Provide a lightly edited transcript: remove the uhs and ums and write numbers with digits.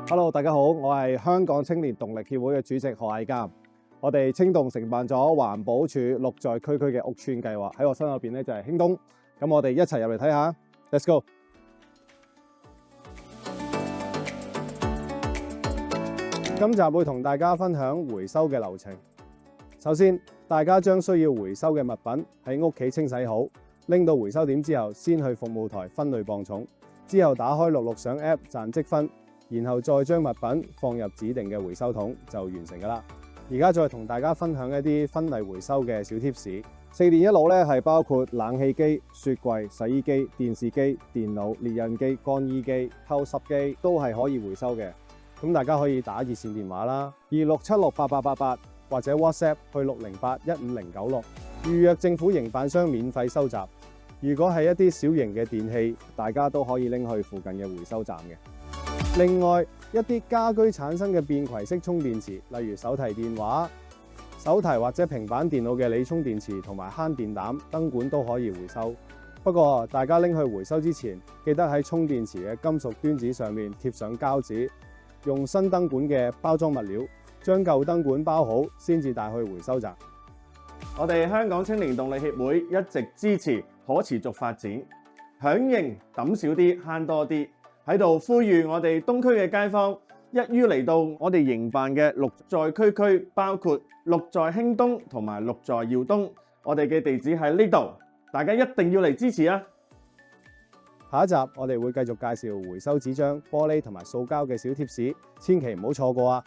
Hello， 大家好，我係香港青年動力協會嘅主席何毅監。我哋青動承辦咗環保署綠在區區嘅屋邨計劃，喺我身後邊咧就係興東。咁我哋一齊入嚟睇下 ，Let's go！ 今集會同大家分享回收嘅流程。首先，大家將需要回收嘅物品喺屋企清洗好，拎到回收點之後，先去服務台分類磅重，之後打開綠上 App 賺積分，然後再將物品放入指定嘅回收桶就完成㗎啦。而家再同大家分享一啲分類回收嘅小貼士。4電一腦咧係包括冷氣機、雪櫃、洗衣機、電視機、電腦、列印機、乾衣機、抽濕機都係可以回收嘅。咁大家可以打熱線電話啦，26768888或者 WhatsApp 去608-15096預約政府營辦商免費收集。如果係一啲小型嘅電器，大家都可以拎去附近嘅回收站嘅。另外，一啲家居產生嘅便攜式充電池，例如手提電話、手提或者平板電腦嘅鋰充電池同埋慳電膽、燈管都可以回收。不過，大家拎去回收之前，記得喺充電池嘅金屬端子上面貼上膠紙，用新燈管嘅包裝物料將舊燈管包好，先至帶去回收站。我哋香港青年動力協會一直支持可持續發展，響應抌少啲慳多啲，喺度呼籲我哋東區嘅街坊一於嚟到我哋營辦嘅綠在區區，包括綠在興東同埋綠在耀東，我哋嘅地址喺呢度，大家一定要嚟支持啊！下一集我哋會繼續介紹回收紙張、玻璃同埋塑膠嘅小貼士，千祈唔好錯過啊！